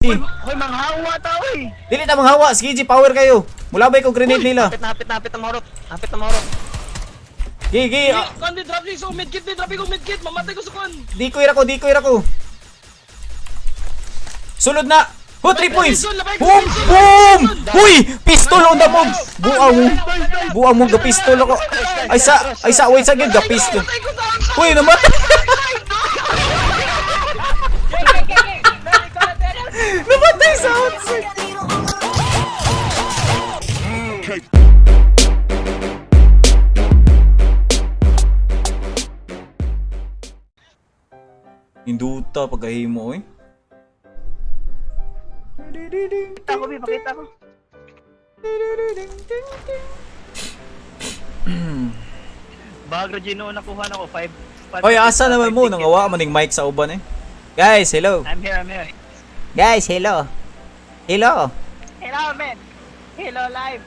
Hoy, manghawa tao eh. Dili ta manghawa, sige G, power kayo. Mulabay ko grenade nila. Napit ang mahorot. Napit ang mahorot. Gigi, Kon di drop so medkit di drop ko medkit, mamatay ko sa kon. di ko ko. Sulod na. Ho, 3 points. Boom! Boom! Huy! Pistol on the move. Buang mo ga pistol ako. Ay sa wait sa gid ga pistol. Huy, namatay. Namatay sa outside. Induta pagkahimo eh. Pakita ko, pakita ko. Bago Gino nakuha na ko 5. Oy, asa naman mo nangawa maning mic sa uban eh. Guys, hello. I'm here. Guys, hello. Hello. Hello, man. Hello, live.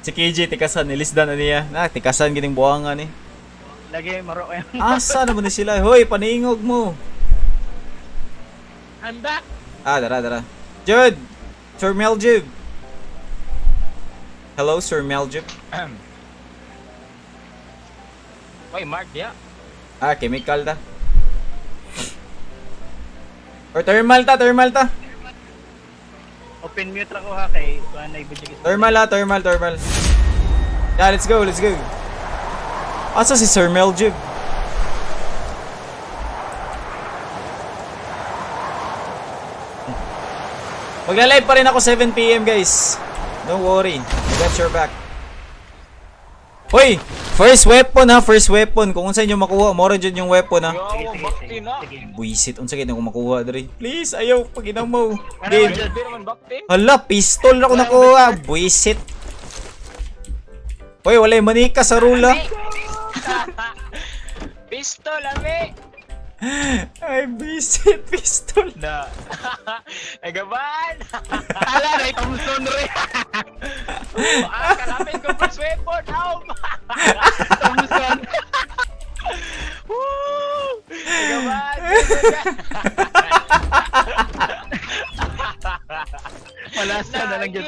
Si KJ tikasan nilisdan na niya. Na tikasan gining buangan eh. Lagi maro kayo. Asa naman ni sila? Hoy, paningog mo. I'm back. Dara. Jude! Sir Meljib! Hello, Sir Meljib. Oy, Mark ya. Chemical ta. Or thermal ta. Open mute lang ko ha kay kuan na ibigay. Thermal. Yeah, let's go. Asa si Sir Meljib? Magla-live pa rin ako 7 PM guys. Don't worry. I got your back. Hoy! First weapon. Kung unsa inyo makuha, mora dyan yung weapon ha. Bakti na. Buisit, unsa gid ako makuha diri. Please, ayaw paginaw mo. Game. Di naman bakti. Hala, pistol na ako nakuha. Buisit. Hoy, walay manika sa rula. Pistol ame. Ay, buisit, pistol. Na. Ay gaban. Ala, ray Thompson re. Kalapit ko first weapon. Thompson. Woo! Ay gaban. Malasa na lang yun.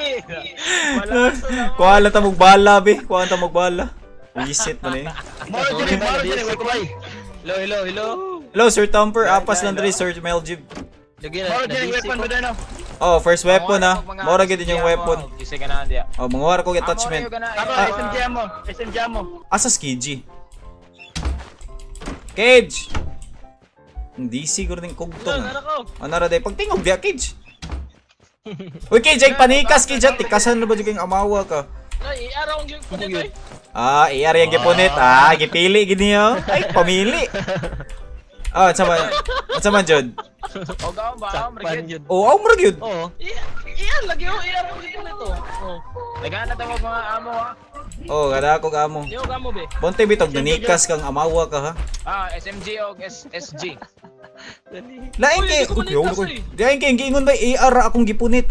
Kuha lang ta magbala, be. Kuha lang ta magbala. Buisit man eh. Moro dyan, wait. Hello. Hello, Sir Thumper. Apas lang diri, Sir Meljib. Moro dyan, weapon mo dyan, no? Oh, first weapon ha. Mora gid yung weapon. Isa ka na diya. Oh, mga war ko attachment. Ako, SMG mo. Asas KG. Cage. Hindi siguro ning kugtong. Anara day pagtingog dia Cage. Uy, Cage, ay panikas Cage, tikasan na ba jud kang amawa ka? Ay, araw ang punit ay. Iyar yung gipunit. Gipili gid niyo. Ay, pamili. Sa man jud. O gaon ba? Marigid. Aw mo gyud. Oo. Iyan lagi oh, iyan ang punit oh. Nagana tawag mga amo ha. Kada ako amo. Yo gamo be. Bonte bitog nanikas kang amawa ka ha. SMG o SSG. Lain kay Diyan kay giingon ba AR akong gipunit.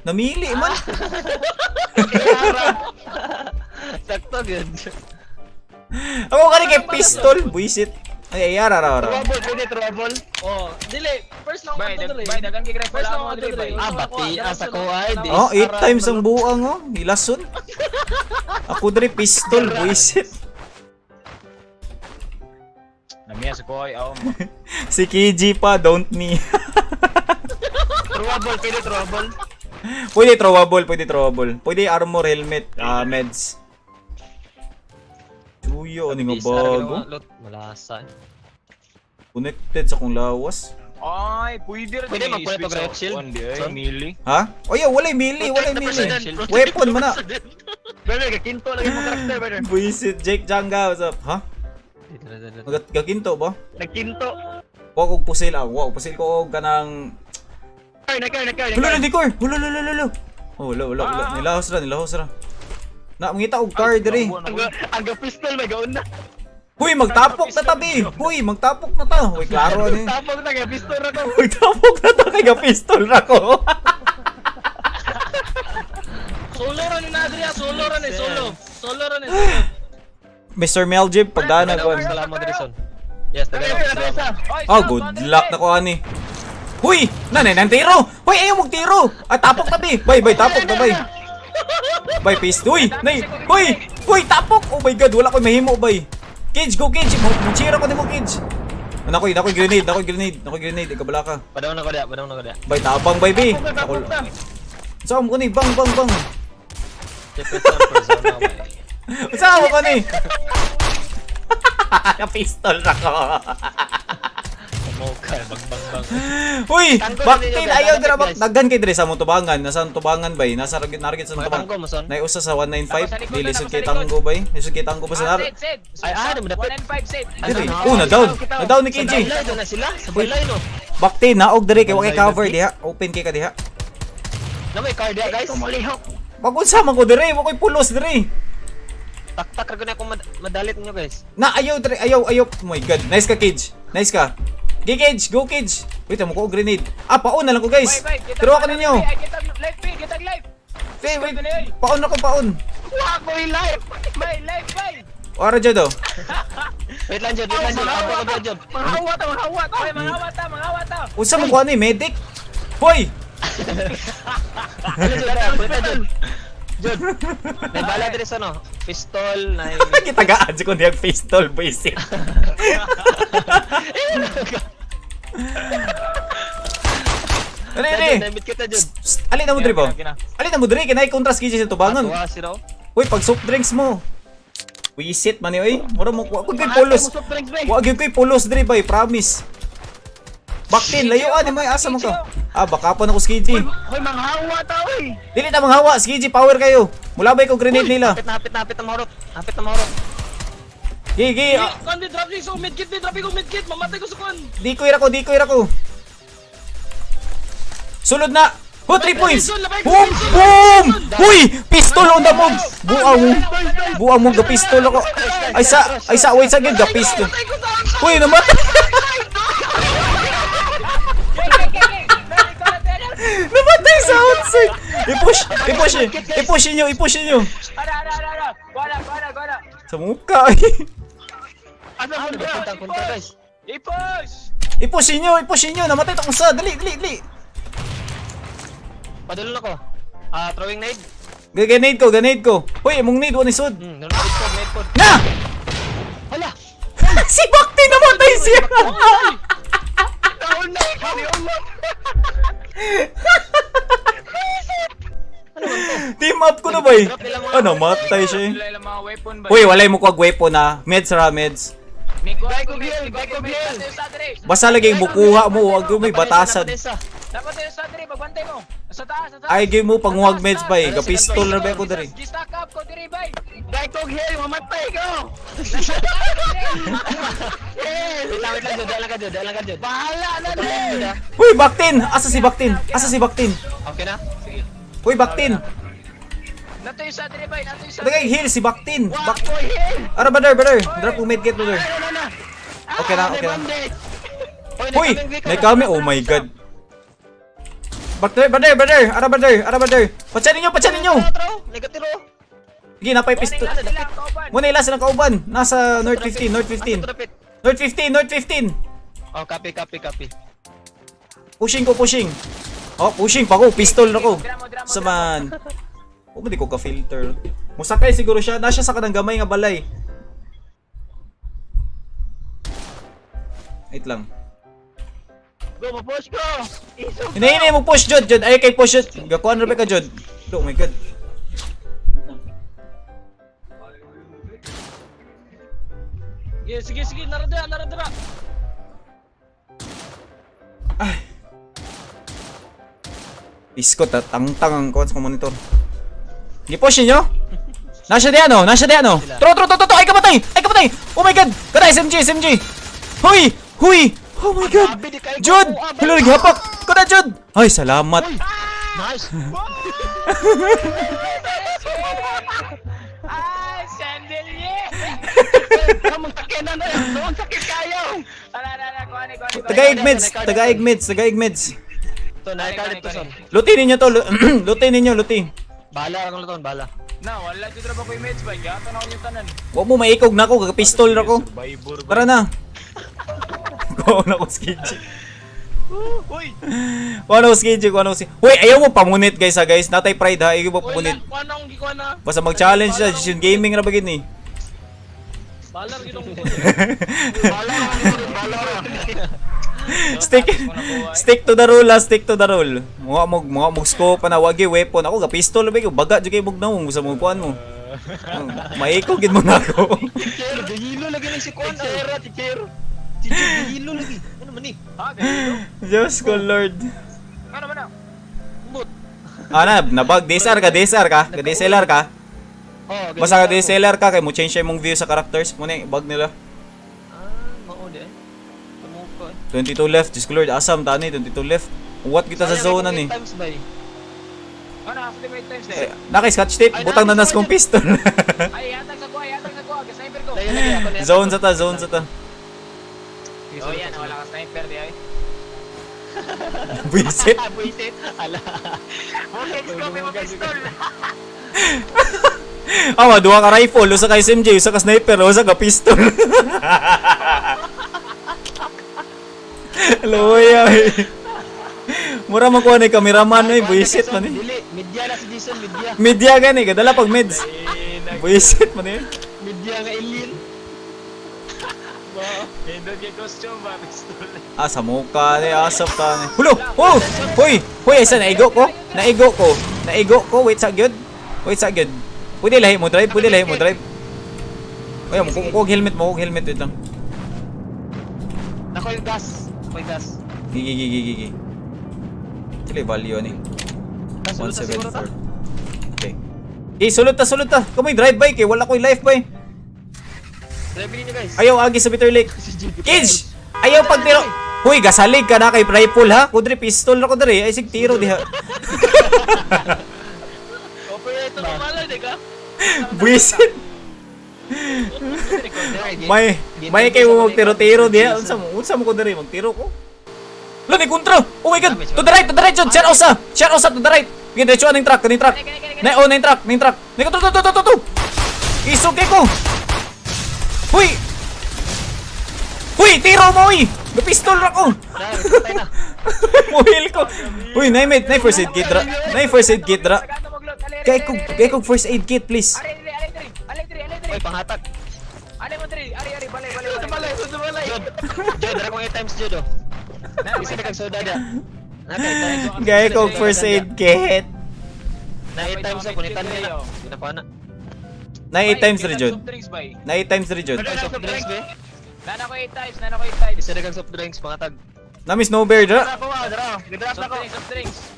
Namili man. Sakto yun. Ako kani kay pistol, buisit. Ay AR ara. Trouble. Oh, dili. First lang ako diri. Bay, dagan kay Greg. First lang ako diri. Bati, asa ko ay. 8 times ang buang ilason. Ako diri pistol, buisit. Namiya sa koy, Si KG pa, don't me. Trouble. Pwede throwable. Pwede armor, helmet, meds. Tuyo, ano nga bago? Malasan. Connected sa kong lawas. Ay, pwede rin. Pwede magpalit og riot shield. Mili. Ha? Walay mili. Weapon man na. Brother, kakinto lagi mo karakter, brother. Buisit, Jake Janga, what's up? Ha? Gaginto ba? Nagkinto. Huwag og pusil, pusil ko og kanang... Nakar. Hulo na, Dicor! Hulo. Wala. Nilahos ra. Na, mangita og car diri. Ang pistol may gaon na. Huy, magtapok na tabi! Huy, magtapok na ta! Huy, klaro ano eh. Tapos na kay pistol ako. Magtapok na ta kaya pistol na ko! Solo ron ni Adria, solo. Mr. Meljib, pagdaan na ko. Salamat Rison. Yes, Tagay, salamat. isa. Good luck na ko ani. Huy! Nanay nang tiro! Huy, ayaw mong tiro! Ay, tapok na bi! Bay, tapok na bay! Bay, pistol! Huy! Nay! Huy! Huy, tapok! Oh my god, wala ko'y mahimo, bay! Kids, go kids! Muchira ko din mo, kids! Nakoy grenade! Ikaw bala ka. Padawon na ko dia. Bay, tabang, bay, bi! Saan mo ko ni? Bang! Secret sample sa mga. Saan mo ko ni? Pistol na ko! Mokay, bang. Uy! Tanggo Bakit na ninyo, ayaw guys. dira bak? Daghan kay dire sa mong tubangan. Nasaan tubangan bay? Nasa nargit sa Mga tubangan. tanggo mo son. Nay usa sa 195. Tapos sa likod Dili na, sud tapos kay sa likod. tanggo bay. Lisod kay tanggo ba sa nar? Sid. Ay, ano mo dapat? 1 and 5 Sid. Dili. Ano? Oh, na down ni KJ. Sabay na sila. Sabay no. Bakti naog dire kay wa kay cover diha. Open kay ka diha. Na may card dia guys. Pag-unsa man ko dire, wa koy pulos dire. Tak ra gud ako madalit ninyo guys. Na ayaw dire, ayaw. Oh my god. Nice ka kids. Nice ka. Gigage, go kids. Wait, mo ko og grenade. Ah, paon na lang ko guys. Pero ako ninyo. Kitag live. Wait. Paon ako, paon. Wa ko live. May live bay. Ora jud oh. Wait lang jud. Ako ko jud. Manghawat ta. Unsa mo ko ani medic? Hoy! Ano jud? Jud. May bala dire sa no. Pistol na. Kitagaan si ko niyang pistol basic. Ari. Nabit kita jud. Ali na mo diri ba? Ali na mo diri kinay kontras kiji sa tubangan. Tuwa si raw. Hoy, pag soft drinks mo. Wisit man ni oy. Mura mo ko koy pulos. Wa gyud koy pulos diri bay, promise. Baktin layuan ni mo asa mo ka. Ah, baka pa nako skiji. Hoy manghawa ta oy. Dili ta manghawa, skiji power kayo. Mulabay ko grenade nila. Napit na mahurot. Napit na mahurot. Gigi. Kon di drop sa medkit, mamatay ko sa kon. Di ko ira ko. Sulod na. 3 points. Boom! Huy! Pistol on the move. Buang mo ga pistol ako. Ay sa wait sa gid ga pistol. Huy, namatay. Namatay sa outside. I-push niyo. Ara. Guara. Sa mukha. Ano punta guys? I-push. I-push niyo. Namatay ta usa. Dali. Padulon ako. Throwing nade. Grenade ko. Hoy, imong nade one isod. Nade pod. Na! Hala. Si Bakti namatay siya. Team up ko na ba eh? Ano, matay siya eh. Wala mga weapon ba? Uy, walay mo ko weapon na. Meds ra, meds. Gay ko bil. Basta lagi mukuha mo, wag may batasan. Dapat tayo sa diri, magbantay mo. Sa taas. Ay, game mo panghuwag meds ba eh. Kapistol na ba ako dari. Stack up ko diri bay. Gay ko gil, mamatay ko. Wait lang jud. Dala ka jud. Bahala na. Uy, Baktin! Asa si Baktin? Okay na? Sige. Uy, Baktin! Natoy sa diri bay, Tagay heal si Baktin. Ko hil. Ara, brother. Drop mo medkit, brother. Okay na. Uy, may kami. Oh my god. Brother. Ara, brother. Patsanin nyo. Negatiro. Sige, napay pistol. Muna ilas ng kauban. Nasa North 15. North 15. Oh, copy. Pushing. Oh, pushing pa ko. Pistol na ko. Saman. O, di ko ka-filter. Musakay siguro siya. Nasya sa kanang gamay nga balay. Wait lang. Go push ko. Hinahinay mo push, Jod. Ay, kay push, Jod. Gakuan rin ka, Jod. Oh my god. Sige, naradra. Ay. Iskot at tangtang ang kuwan sa monitor. Gipush niyo? Nasya di ano? Tro. Ay kapatay. Oh my god. Kada SMG. Huy. Oh my god. Jod. Hilo naghapak. Kada Jod. Ay salamat. Nice. Ay, sandalye. Kamong takenan na yan. Doon sakit kayo. Ala, kuha. Tagaig meds. Ito, naikal ito son. Luti ninyo to. Luti. Bala ang luton, bala. Na, wala dito ba ko yung meds ba? Gato na ko yung tanan. Huwag mo maikog na ako. Kaka-pistol na ko. Survivor ba? Tara na. Go na ko skidgy. Uy! Kuano schedule, kuano si. Hoy, ayaw mo pamunit guys ha guys. Natay pride ha, ayaw mo pamunit. Kuha na akong gikuha na. Basta mag-challenge na, Jazon Gaming na bagay ni. Balar ginong ko. Stick to the rule, stick to the rule. Mga mo scope pa na wagi weapon. Ako ga pistol ba ko, baga jud kay mug nawong sa mo kuan mo. Maiko gid mo na ako. Teacher, gahilo lagi lang si Kwan. Teacher. Teacher, gahilo lagi. Ano man ni? Ha, ganito. Diyos ko Lord. Ano man na? Umbot. Nabag DSR ka, Ga DSLR ka. Oh, Basta ka DSLR ka kay mo change yung view sa characters mo na bag nila. Mao di ay. Kamuko. 22 left, Diyos ko Lord, asam tani 22 left. What kita sa zone na ni. Times by. Ano, after may times na. Naki scotch tape, butang na nas kong pistol. Ay, yatag sa kuha. Sniper ko. Dayon lagi ako na. Zone sa ta. Oh, yan. Wala ka sniper di ay. Buisit. Buisit. Ala. Okay, scope mo pistol. Duha ka rifle, usa ka SMG, usa ka sniper, usa ka pistol. Loya. Mura man ko ni cameraman ay buisit man eh. Dili, media na si Jason, media. Media gani, kadala pag meds. Buisit man eh. Media nga alien. Hindi kay costume ba pistol. Sa mukha ni asap ka ni. Hulo! Oh! Hoy! Isa naigo ko. Wait sa gyud. Pwede lahi mo drive. Oy, mo helmet wait lang. Nako yung gas. Gigi. Chile value ni. Kasulod na siguro ta. 174. Okay. Sulod ta. Kamoy drive by kay wala ko'y life by. Drive niyo guys. Ayaw agi sa Bitter Lake. Kids! Ayaw pagtiro. Huy, gasalig ka na kay rifle ha. Kudri pistol ako diri. Ay sig tiro diha. Operator mo malay di ka? Buisit. May kay mo magtiro-tiro diha. Unsa mo ko diri magtiro ko? Lani kontra. Oh my god. To the right, John. Share osa to the right. Sige, diretso ning truck. Ning truck. Ning to. Isog kay ko. Huy, tiro mo uy! May pistol ako! Patay na. Mohil ko! Uy, na first aid kit dra. Kaya kong first aid kit, please. Oy, panghatag. Balay. Jod, dara ko 8 times Jod. Isa na kag soda da. Kaya kong first aid kit. Na 8 times ako ni Tanya. Pinapana. Na 8 times rin, Jod. Soft drinks be. Nana ko 8 times. Isa na kag soft drinks panghatag. Nami snowbear dra. Soft drinks.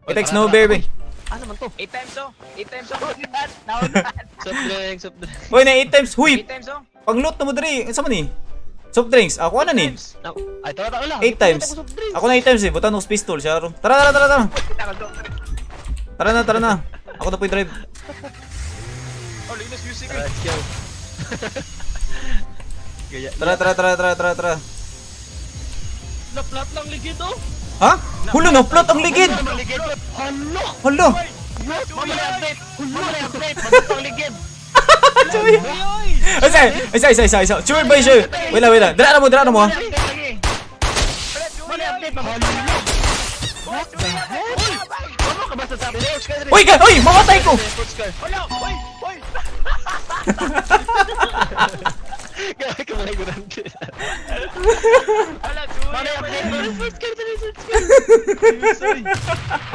Itek snowbear be. Ano man to? 8 times oh. Soft drinks. Uy, na 8 times. Huy! 8 times oh. Pang-loot na mo diri. Ano man ni? Soft drinks. Ako na ni. Ay, tara lang. 8 times. Ako na 8 times eh. Butan ng pistol siya. Tara. Tara na. Ako na po yung drive. Oh, linis music. Let's go. Gaya. Tara. Laplat lang ligid oh. Ha? Hulo na, plot ang ligid! Hala! Mamali update. Magpang ligid. Isa. Sure ba sure? Wait lang. Dara na mo ha. Mamali update. What the hell? Ano ka basta sabi? Uy, mamatay ko! Wala. Hoy. Gaya ka malay gurante. Wala, Mamali update.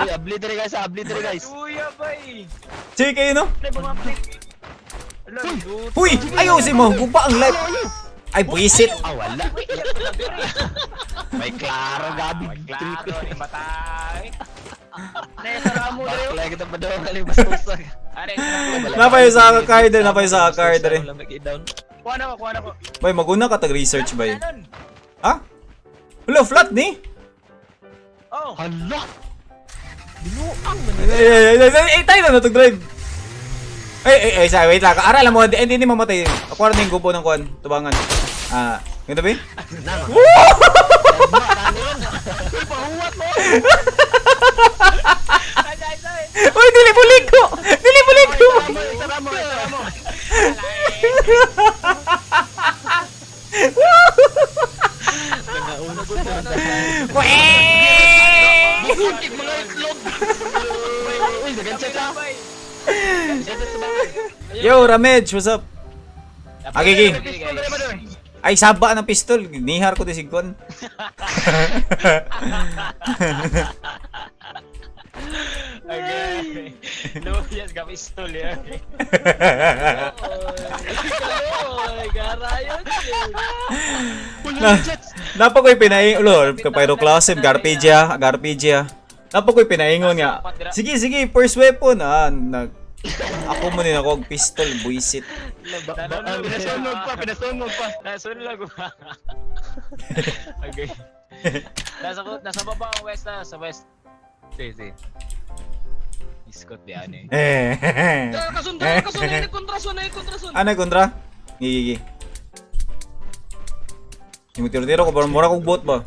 Uy, ablidere guys. Tuya bay. Sige kayo no? Wala, Uy! Ayusin mo! Guba ang life! Ay, buisit! Wala. May klaro gabi. Klaro ni batay. Nesara mo dayo. Bakla kita pa daw kali bastusa. Are, Napay sa card rin. kuha na ko. Boy, maguna ka tag-research ba yun? Ganun. Ha? Hello, flat ni? Oh. Hala. Binuang man. Tayo na natag-drive. Wait lang. Aral mo, hindi mamatay. Ako na yung gubo ng kuhan. Tubangan. Ganito ba yun? Nama. Pahuwat mo. Uy, dilibulig ko! Tara mo. Nangauna ko na. Weh! Uy, nag-chat sa. Yo, Ramej, what's up? Agigi. Ay, saba ng pistol. Nihar ko di sigkon. Okay. Lumias ka pistol yan. Napa ko'y pinaingon, lord, kapyroclasm, garpegia. Napa ko'y pinaingon nga. Sige, first weapon. Ako mo din ako, pistol, buisit. Pinasunog pa. Nasunog pa. Okay. Nasa baba ang west na, sa west. Sige. Iskot di ano eh. Kasun, kontrason. Ano yung kontra? Gigi. Yung tiro-tiro ko, mura kong bot ba?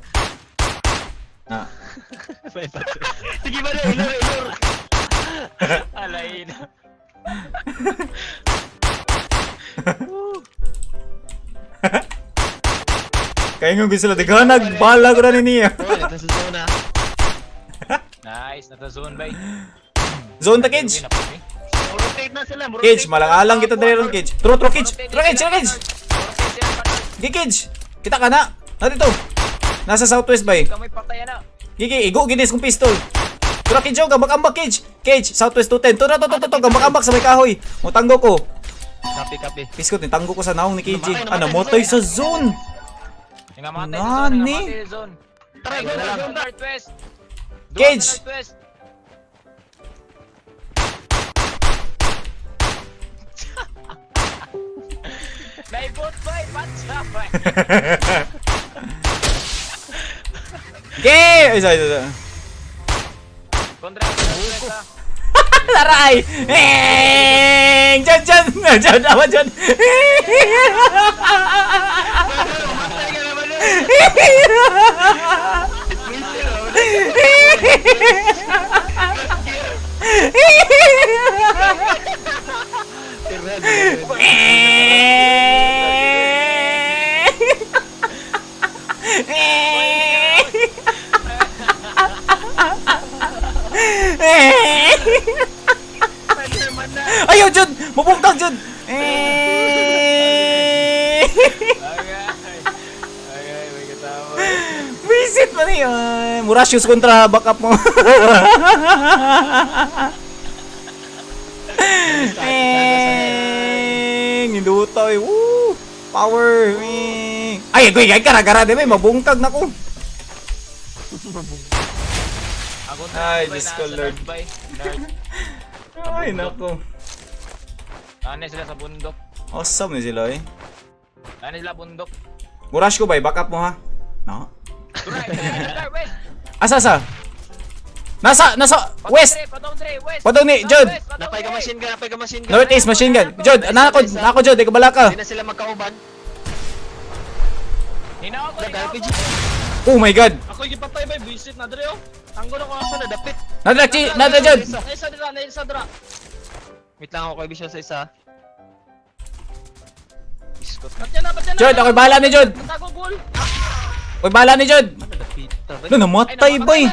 Sige ba na, ilor. Alay na. Kaya nga gusto lang, tiganag, bahala ko na niya. Ito sa zona. Nice, nata-zone bay. Zone ta, Cage. Rotate na sila. Cage, malang-alang kita dali ron, Cage. Tro, Cage. Cage. Cage. Kita ka na. Dito. Nasa southwest bay. Kamay patayan na. Gigi, igo, ginis kong pistol. Tro, Cage, gambak-ambak, Cage. Cage, southwest 210. Tro, gambak-ambak sa may kahoy. Mutanggo ko. Kapi. Piskot, tanggo ko sa naong ni Cage. Namatay sa zone. Nani? Zone. Tara, Zone northwest. Cage. Naibot bay, patsa bay. Gay! Isa. Kontra northwest ha. Laray! Diyan, awan dyan. Ayaw, Jud! Mabungtang, Jud! Ay, may katawa. Visit mo na yun! Murasius kontra backup mo. Nindutaw eh. Woo! Power! Ay, gara-gara din may mabungtag na ko. Ay, Diyos ko, Lord. Ay, nako. Ano sila sa bundok? Awesome na sila eh. Ano sila bundok? Murash ko ba? Backup mo ha? No? West. Asa? Nasa west! Patong Dre, west. Patong ni, Jod! Napay ka machine gun. Northeast machine gun. Jod, nako Jod, ikaw bala ka. Hindi na sila magkauban. Hinaw ko. Oh my god! Ako yung patay ba, visit na Dre oh. Tanggo na ko ako na dapit. Nadra Jod! Naisa dra. Wait lang ako kay Bisyo sa isa. Iskot. Jod, ako'y bahala ni Jod! Tago goal. Ako'y bahala ni Jod! Ano Namatay ba eh?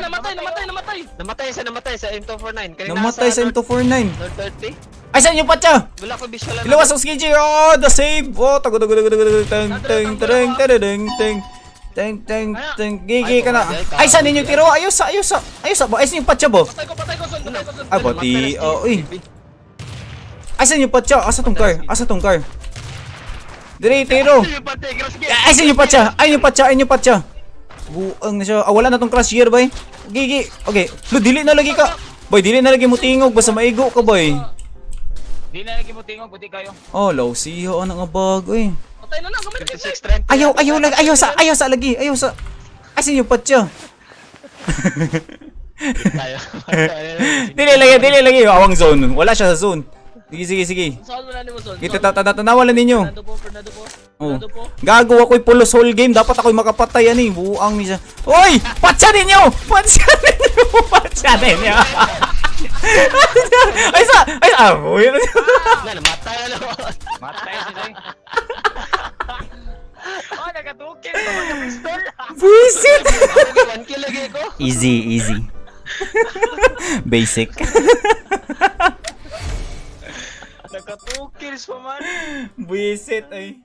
Namatay sa M249. Kanina Namatay sa M249. North 30. Ay, saan yung patya? Wala ko Bisyo lang. Ilawas ang skiji! Oh, the save! Oh, tago. Teng. Gigi ka na. Ay, saan ninyo tiro? Ayos sa ba? Ay, saan yung patya ba? Patay ko son. Ay, bati. Uy. Ay, saan yung patya? Asa tong car? Dire, tiro. Ay, saan yung patya? Ay, yung patya. Buang na siya. Wala na tong crash gear, bay. Gigi. Okay. Lo, dili na lagi ka. Boy, dili na lagi mo tingog. Basta maigo ka, boy. Di na lagi mo tingog, buti kayo. Oh, law siya. Ano nga bago, eh. Patay na 56 30. Ayaw sa lagi. Ay, saan yung patya? Tayo. Dili lagi. Awang zone. Wala siya sa zone. Sige. Saan mo na mo son? Kita tanawalan ninyo. Fernando po. Oh. Gago ako'y pulos whole game. Dapat ako'y makapatay yan eh. Buang niya. Oy! Patsa ninyo! Ay, boy. Namatay na ako. Matay sila eh. Oh, nagatukil ko ng pistol. Buisit! 1 kill lagi ko. Easy. Basic. Naka 2 kills pa man. Buisit ay.